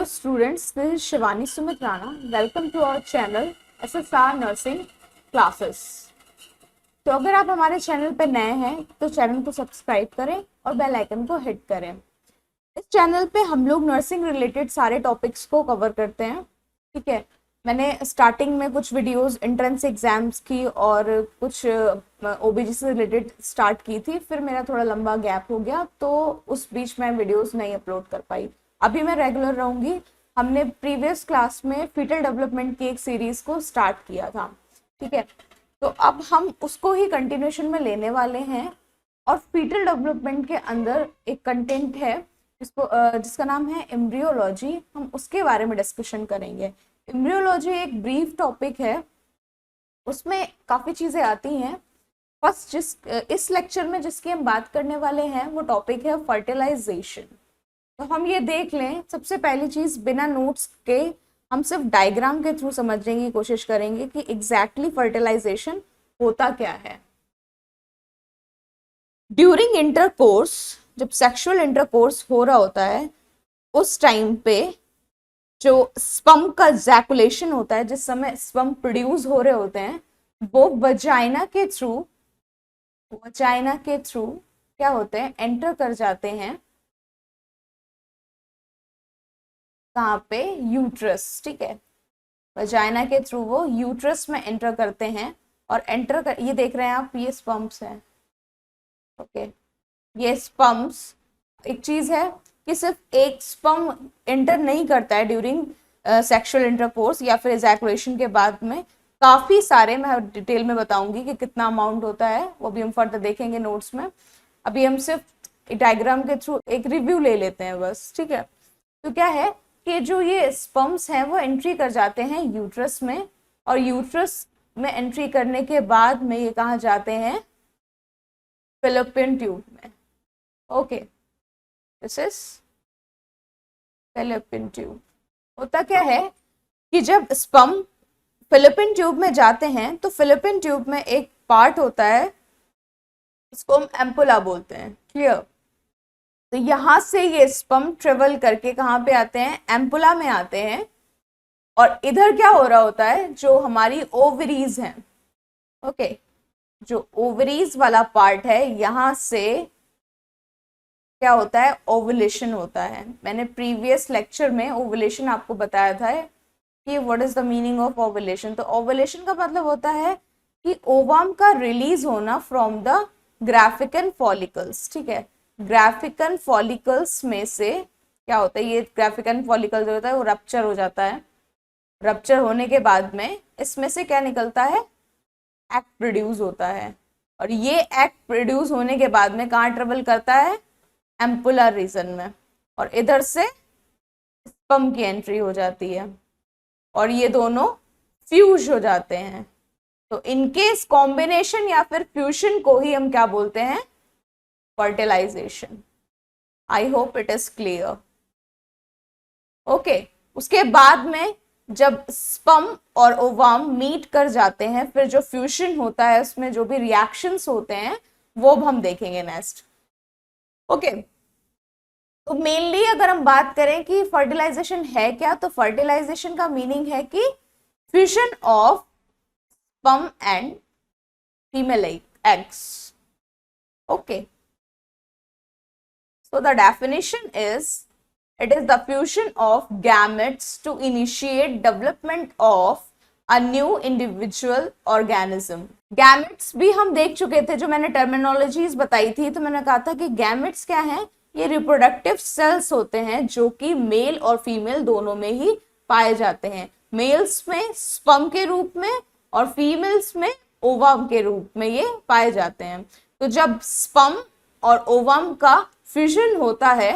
Hello students, this is Shivani Sumit Rana. Welcome to our channel SSR Nursing Classes. तो अगर आप हमारे channel पे नए हैं तो चैनल को सब्सक्राइब करें और बेल आइकन को हिट करें। इस चैनल पे हम लोग नर्सिंग रिलेटेड सारे टॉपिक्स को कवर करते हैं। ठीक है, मैंने स्टार्टिंग में कुछ वीडियोस एंट्रेंस एग्जाम्स की और कुछ ओबीजी से रिलेटेड स्टार्ट की थी, फिर मेरा थोड़ा लंबा गैप हो गया तो उस बीच में वीडियोस नहीं अपलोड कर पाई। अभी मैं रेगुलर रहूंगी। हमने प्रीवियस क्लास में फीटल डेवलपमेंट की एक सीरीज को स्टार्ट किया था। ठीक है, तो अब हम उसको ही कंटिन्यूशन में लेने वाले हैं और फीटल डेवलपमेंट के अंदर एक कंटेंट है जिसका नाम है एम्ब्रियोलॉजी। हम उसके बारे में डिस्कशन करेंगे। एम्ब्रियोलॉजी एक ब्रीफ टॉपिक है, उसमें काफ़ी चीज़ें आती हैं। फर्स्ट इस लेक्चर में जिसकी हम बात करने वाले हैं वो टॉपिक है फर्टिलाइजेशन। तो हम ये देख लें, सबसे पहली चीज़ बिना नोट्स के हम सिर्फ डायग्राम के थ्रू समझने की कोशिश करेंगे कि एग्जैक्टली फर्टिलाइजेशन होता क्या है। ड्यूरिंग इंटरकोर्स, जब सेक्सुअल इंटरकोर्स हो रहा होता है उस टाइम पे जो स्पर्म का इजैकुलेशन होता है, जिस समय स्पर्म प्रोड्यूस हो रहे होते हैं, वो वजाइना के थ्रू क्या होते हैं, एंटर कर जाते हैं। कहाँ पे? यूट्रस। ठीक है, वजाइना के थ्रू वो यूट्रस में एंटर करते हैं और ये देख रहे हैं आप, ये स्पर्म्स हैं। ओके, ये स्पर्म्स, एक चीज है कि सिर्फ एक स्पर्म एंटर नहीं करता है ड्यूरिंग सेक्सुअल इंटरकोर्स या फिर एजैकुलेशन के बाद में। काफी सारे, मैं डिटेल में बताऊंगी कि कितना अमाउंट होता है, वो भी हम फर्दर देखेंगे नोट्स में। अभी हम सिर्फ डायग्राम के थ्रू एक रिव्यू ले लेते हैं बस। ठीक है, तो क्या है कि जो ये स्पर्म्स हैं वो एंट्री कर जाते हैं यूट्रस में, और यूट्रस में एंट्री करने के बाद में ये कहाँ जाते हैं? फैलोपियन ट्यूब में। Okay, this is fallopian tube. होता क्या है कि जब स्पर्म फैलोपियन ट्यूब में जाते हैं तो फैलोपियन ट्यूब में एक पार्ट होता है, इसको हम एम्पुला बोलते हैं। क्लियर? तो यहां से ये स्पर्म ट्रेवल करके कहाँ पे आते हैं? एम्पुला में आते हैं। और इधर क्या हो रहा होता है, जो हमारी ओवरीज हैं, ओके, जो ओवरीज वाला पार्ट है, यहां से क्या होता है? ओवुलेशन होता है। मैंने प्रीवियस लेक्चर में ओवुलेशन आपको बताया था कि what is the meaning of ovulation. तो ओवुलेशन का मतलब होता है कि ओवम का रिलीज होना फ्रॉम द ग्राफिकन फॉलिकल्स। ठीक है, ग्राफिकन फॉलिकल्स में से क्या होता है, ये ग्राफिकन फॉलिकल जो होता है वो रप्चर हो जाता है। रप्चर होने के बाद में इसमें से क्या निकलता है? एग प्रोड्यूस होता है। और ये एग प्रोड्यूस होने के बाद में कहाँ ट्रेवल करता है? एम्पुलर रीजन में, और इधर से स्पर्म की एंट्री हो जाती है और ये दोनों फ्यूज हो जाते हैं। तो इनके इस कॉम्बिनेशन या फिर फ्यूजन को ही हम क्या बोलते हैं? Fertilization. I hope it is clear. Okay, उसके बाद में जब स्पर्म और ओवम मीट कर जाते हैं, फिर जो फ्यूजन होता है उसमें जो भी रिएक्शंस होते हैं वो हम देखेंगे नेक्स्ट। ओके, तो मेनली अगर हम बात करें कि फर्टिलाइजेशन है क्या, तो फर्टिलाइजेशन का मीनिंग है कि fusion of sperm and female eggs. Okay, so the definition is, it is the fusion of gametes to initiate development of a new individual organism. gametes भी हम देख चुके थे, जो मैंने टर्मिनोलॉजीज बताई थी। तो मैंने कहा था कि gametes क्या है? ये रिप्रोडक्टिव सेल्स होते हैं जो कि मेल और फीमेल दोनों में ही पाए जाते हैं। मेल्स में स्पर्म के रूप में और फीमेल्स में ओवम के रूप में ये पाए जाते हैं। तो जब स्पर्म और ओवम का फ्यूजन होता है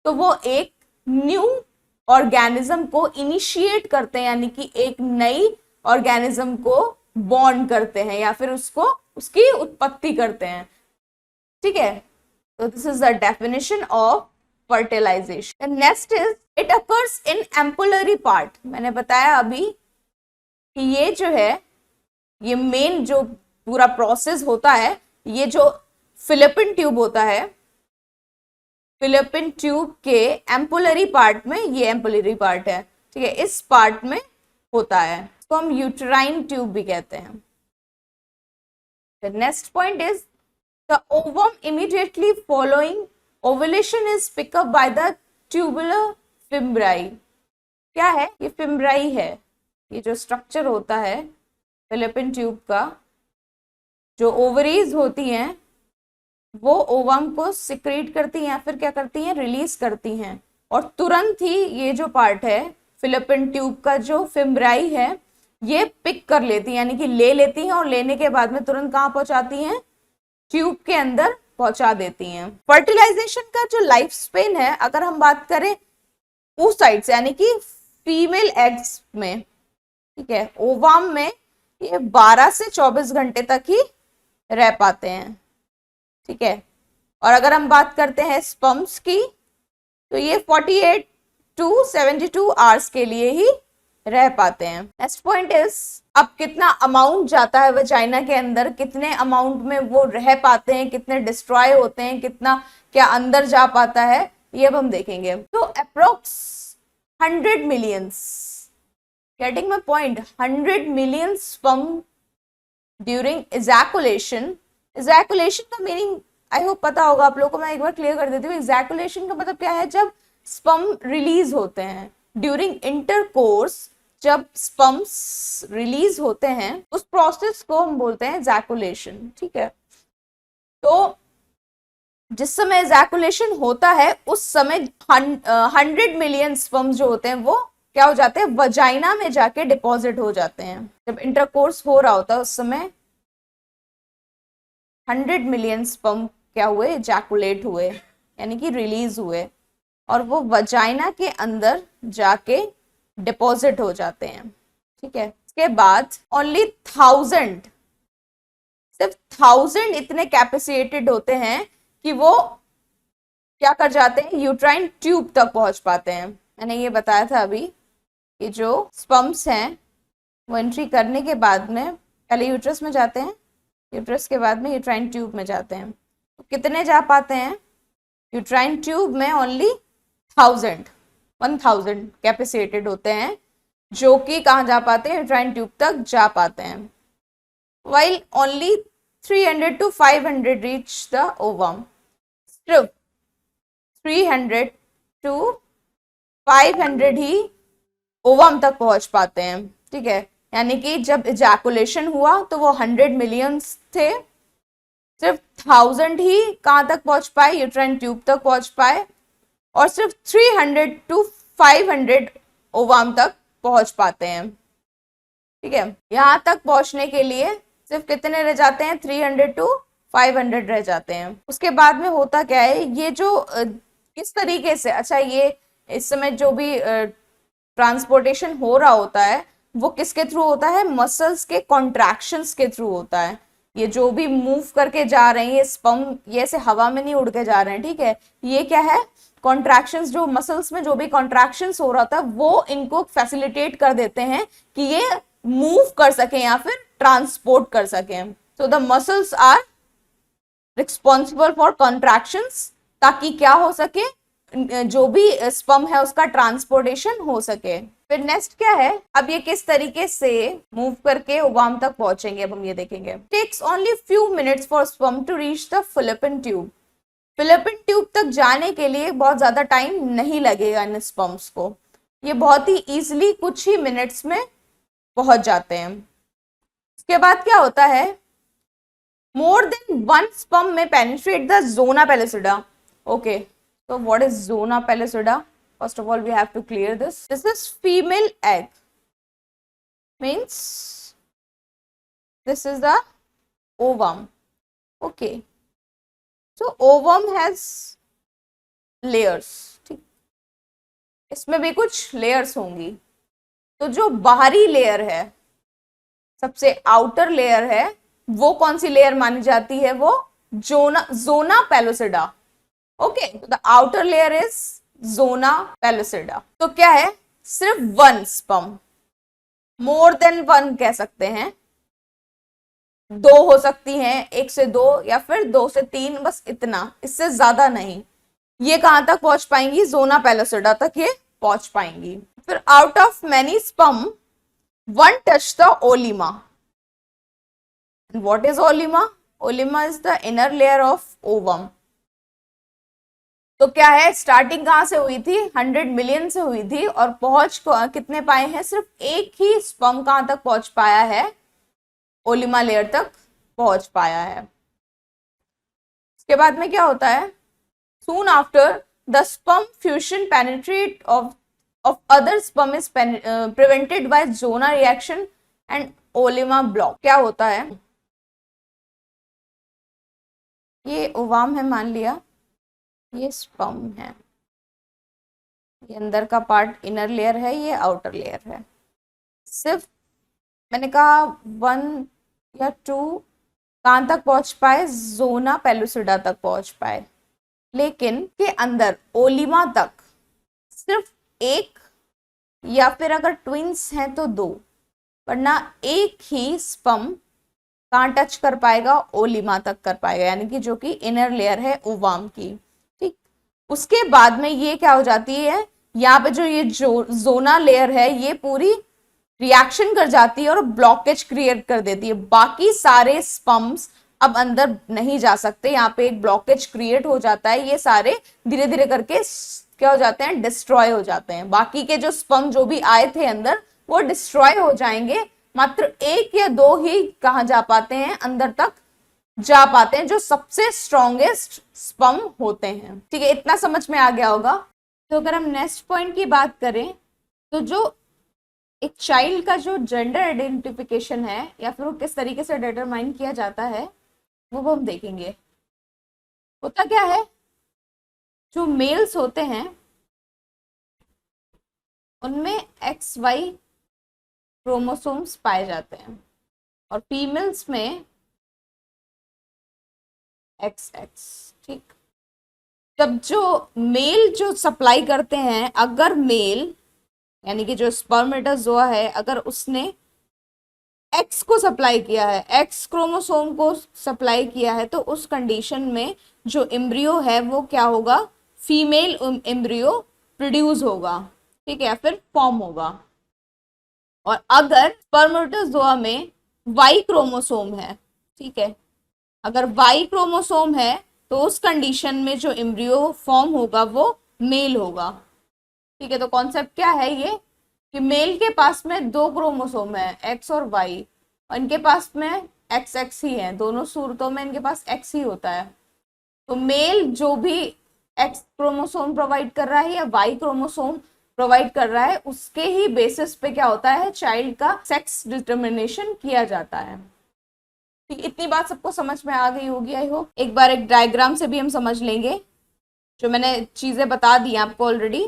तो वो एक न्यू ऑर्गेनिज्म को इनिशिएट करते हैं, यानी कि एक नई ऑर्गेनिज्म को बॉन्ड करते हैं या फिर उसकी उत्पत्ति करते हैं। ठीक है, तो this is the definition of fertilization. Next is, it occurs in ampullary part. मैंने बताया अभी कि ये जो है, ये मेन जो पूरा प्रोसेस होता है, ये जो फिलिपिन ट्यूब होता है फिलिपिन ट्यूब के एम्पुलरी पार्ट में, ये एम्पुलरी पार्ट है, ठीक है, इस पार्ट में होता है, इसको हम यूट्राइन ट्यूब भी कहते हैं। The next point is the ovum immediately following ovulation is picked up by the tubular fimbriae। क्या है ये? फिम्ब्राई है, ये जो स्ट्रक्चर होता है फिलिपिन ट्यूब का, जो ओवरीज होती हैं वो ओवम को सिक्रेट करती हैं या फिर क्या करती हैं, रिलीज करती हैं, और तुरंत ही ये जो पार्ट है फिलिपिन ट्यूब का, जो फिम्ब्राई है, ये पिक कर लेती हैं, यानी कि ले लेती हैं, और लेने के बाद में तुरंत कहाँ पहुंचाती हैं, ट्यूब के अंदर पहुंचा देती हैं। फर्टिलाइजेशन का जो लाइफ स्पेन है, अगर हम बात करें उस साइड से, यानी कि फीमेल एग्स में, ठीक है, ओवम में ये 12 से 24 घंटे तक ही रह पाते हैं, ठीक है। और अगर हम बात करते हैं स्पर्म्स की, तो ये 48 to 72 आवर्स के लिए ही रह पाते हैं। नेक्स्ट पॉइंट इज, अब कितना अमाउंट जाता है वजाइना के अंदर, कितने अमाउंट में वो रह पाते हैं, कितने डिस्ट्रॉय होते हैं, कितना क्या अंदर जा पाता है, ये अब हम देखेंगे। तो approx 100 millions, getting my point, 100 million sperm during ejaculation. Ejaculation का मीनिंग आई होप पता होगा आप लोगों को, मैं एक बार क्लियर कर देती हूँ। इजैकुलेशन का मतलब क्या है? जब स्पर्म रिलीज होते हैं ड्यूरिंग इंटरकोर्स, जब स्पर्म्स रिलीज होते हैं उस प्रोसेस को हम बोलते हैं इजैकुलेशन, ठीक है। तो जिस समय इजैकुलेशन होता है उस समय 100 मिलियन स्पर्म जो होते हैं वो क्या हो जाते हैं, वजाइना में जाके डिपॉजिट हो जाते हैं। जब इंटरकोर्स हो रहा होता है उस समय 100 मिलियन स्पर्म क्या हुए, इजैकुलेट हुए, यानी कि रिलीज हुए, और वो वजाइना के अंदर जाके डिपॉजिट हो जाते हैं, ठीक है। इसके बाद ओनली 1000, सिर्फ 1000 इतने कैपेसिटेटेड होते हैं कि वो क्या कर जाते हैं, यूट्राइन ट्यूब तक पहुंच पाते हैं। मैंने ये बताया था अभी कि जो स्पर्म्स हैं वो एंट्री करने के बाद में पहले यूट्रस में जाते हैं, यूट्रस के बाद में यूट्राइन ट्यूब में जाते हैं। तो कितने जा पाते हैं? यूट्राइन ट्यूब में ओनली 1000 कैपेसिटेटेड होते हैं जो कि कहाँ जा पाते हैं, यूट्राइन ट्यूब तक जा पाते हैं, while only 300 to 500 reach the ovum। सिर्फ 300 to 500 ही ओवम तक पहुंच पाते हैं, ठीक है। यानी कि जब इजैकुलेशन हुआ तो वो 100 मिलियंस थे, सिर्फ 1000 ही कहाँ तक पहुंच पाए, यूट्राइन ट्यूब तक पहुंच पाए, और सिर्फ 300 to 500 ओवम तक पहुंच पाते हैं, ठीक है। यहां तक पहुंचने के लिए सिर्फ कितने रह जाते हैं, 300 to 500 रह जाते हैं। उसके बाद में होता क्या है, ये जो किस तरीके से, अच्छा ये इस समय जो भी ट्रांसपोर्टेशन हो रहा होता है वो किसके थ्रू होता है, मसल्स के कॉन्ट्रैक्शंस के थ्रू होता है। ये जो भी मूव करके जा रहे हैं ये स्पर्म, ये ऐसे हवा में नहीं उड़ के जा रहे हैं, ठीक है। ये क्या है, कॉन्ट्रैक्शंस, जो मसल्स में जो भी कॉन्ट्रैक्शंस हो रहा था वो इनको फैसिलिटेट कर देते हैं कि ये मूव कर सकें या फिर ट्रांसपोर्ट कर सकें। So the muscles are responsible for contractions, ताकि क्या हो सके, जो भी स्पर्म है उसका ट्रांसपोर्टेशन हो सके। फिर नेक्स्ट क्या है, अब ये किस तरीके से मूव करके ओवम तक पहुंचेंगे, अब हम ये देखेंगे। Takes only few minutes for sperm to reach the fallopian tube. Fallopian tube तक जाने के लिए बहुत ज्यादा टाइम नहीं लगेगा इन स्पर्म्स को, ये बहुत ही इजीली कुछ ही मिनट्स में पहुंच जाते हैं। उसके बाद क्या होता है, मोर देन 1 स्पर्म में penetrate the zona pellucida. Okay, so what is zona pellucida? First of all we have to clear this. This is female egg, means this is the ovum, okay। so ovum has layers, ठीक, इसमें भी कुछ layers होंगी। तो जो बाहरी layer है, सबसे आउटर लेयर है, वो कौन सी लेयर मानी जाती है, वो जोना पेलुसिडा, ओके। तो the outer layer is zona pellucida. तो क्या है, सिर्फ 1 स्पर्म, मोर देन 1 कह सकते हैं, 2 हो सकती हैं, 1 से 2 या फिर 2 से 3, बस इतना, इससे ज्यादा नहीं। ये कहां तक पहुंच पाएंगी, जोना पेलोसिडा तक ये पहुंच पाएंगी। फिर out of many sperm one touch the oolemma. What is oolemma? Oolemma is the inner layer of ovum. तो क्या है, स्टार्टिंग कहां से हुई थी, 100 मिलियन से हुई थी, और पहुंच कितने पाए हैं, सिर्फ एक ही स्पर्म कहां तक पहुंच पाया है, ओलिमा लेयर तक पहुंच पाया है। उसके बाद में क्या होता है, soon after the sperm fusion penetrate of other sperm is prevented by zona reaction and oolemma block. क्या होता है, ये ओवाम है मान लिया, ये स्पर्म है, ये अंदर का पार्ट इनर लेयर है, ये आउटर लेयर है। सिर्फ मैंने कहा 1 या 2 कहां तक पहुंच पाए, जोना पेलुसिडा तक पहुंच पाए, लेकिन के अंदर ओलिमा तक सिर्फ एक, या फिर अगर ट्विंस हैं तो 2, वरना एक ही स्पर्म कहां टच कर पाएगा, ओलिमा तक कर पाएगा, यानी कि जो कि इनर लेयर है ओवाम की। ठीक, उसके बाद में ये क्या हो जाती है, यहाँ पे जो ये जोना लेयर है ये पूरी रिएक्शन कर जाती है और ब्लॉकेज क्रिएट कर देती है, बाकी सारे स्पर्म्स अब अंदर नहीं जा सकते, यहाँ पे एक ब्लॉकेज क्रिएट हो जाता है, ये सारे धीरे धीरे करके क्या हो जाते हैं, डिस्ट्रॉय हो जाते हैं। बाकी के जो स्पर्म जो भी आए थे अंदर वो डिस्ट्रॉय हो जाएंगे, मात्र 1 या 2 ही कहाँ जा पाते हैं, अंदर तक जा पाते हैं, जो सबसे स्ट्रॉन्गेस्ट स्पर्म होते हैं। ठीक है, इतना समझ में आ गया होगा। तो अगर हम नेक्स्ट पॉइंट की बात करें, तो जो एक चाइल्ड का जो जेंडर आइडेंटिफिकेशन है या फिर वो किस तरीके से डिटरमाइन किया जाता है वो हम देखेंगे। होता क्या है, जो मेल्स होते हैं उनमें XY क्रोमोसोम्स पाए जाते हैं और फीमेल्स में XX। ठीक, जब जो मेल जो सप्लाई करते हैं, अगर मेल यानी कि जो स्पर्मेटोजोआ है अगर उसने एक्स को सप्लाई किया है, एक्स क्रोमोसोम को सप्लाई किया है, तो उस कंडीशन में जो एम्ब्रियो है वो क्या होगा, फीमेल एम्ब्रियो प्रोड्यूस होगा। ठीक है, फिर फॉर्म होगा। और अगर स्पर्मेटोजोआ में वाई क्रोमोसोम है, ठीक है, अगर वाई क्रोमोसोम है तो उस कंडीशन में जो एम्ब्रियो फॉर्म होगा वो मेल होगा। ठीक है, तो कॉन्सेप्ट क्या है ये, कि मेल के पास में 2 क्रोमोसोम है, एक्स और वाई, और इनके पास में एक्स एक्स ही है, दोनों सूरतों में इनके पास एक्स ही होता है। तो मेल जो भी एक्स क्रोमोसोम प्रोवाइड कर रहा है या वाई क्रोमोसोम प्रोवाइड कर रहा है, उसके ही बेसिस पे क्या होता है, चाइल्ड का सेक्स डिटर्मिनेशन किया जाता है। ठीक, इतनी बात सबको समझ में आ गई होगी आई होप। एक बार एक डायग्राम से भी हम समझ लेंगे, जो मैंने चीजें बता दी आपको ऑलरेडी,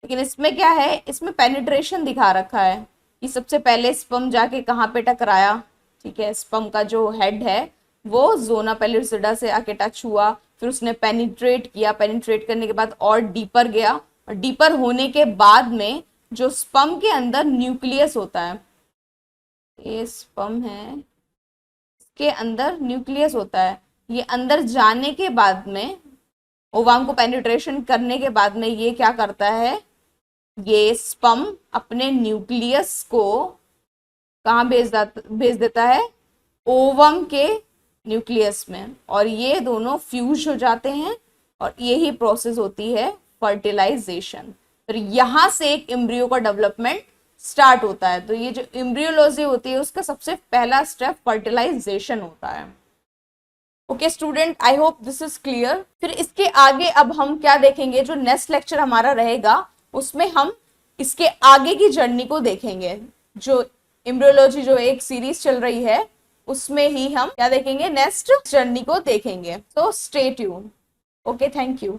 लेकिन इसमें क्या है, इसमें पेनिट्रेशन दिखा रखा है कि सबसे पहले स्पर्म जाके कहाँ पे टकराया। ठीक है, स्पर्म का जो हेड है वो जोना पेलिसिडा से आके टच हुआ, फिर उसने पेनिट्रेट किया, पेनिट्रेट करने के बाद और डीपर गया, और डीपर होने के बाद में जो स्पर्म के अंदर न्यूक्लियस होता है, ये स्पर्म है, इसके अंदर न्यूक्लियस होता है, ये अंदर जाने के बाद में ओवाम को पेनिट्रेशन करने के बाद में ये क्या करता है, ये स्पर्म अपने न्यूक्लियस को कहाँ भेज देता है, ओवम के न्यूक्लियस में, और ये दोनों फ्यूज हो जाते हैं और यही प्रोसेस होती है फर्टिलाइजेशन। फिर यहाँ से एक एम्ब्रियो का डेवलपमेंट स्टार्ट होता है। तो ये जो एम्ब्रियोलॉजी होती है उसका सबसे पहला स्टेप फर्टिलाइजेशन होता है। Okay student, I hope this is clear. फिर इसके आगे अब हम क्या देखेंगे, जो नेक्स्ट लेक्चर हमारा रहेगा उसमें हम इसके आगे की जर्नी को देखेंगे। जो एम्ब्रियोलॉजी जो एक सीरीज चल रही है उसमें ही हम क्या देखेंगे, नेक्स्ट जर्नी को देखेंगे। तो stay tune. Okay, thank you.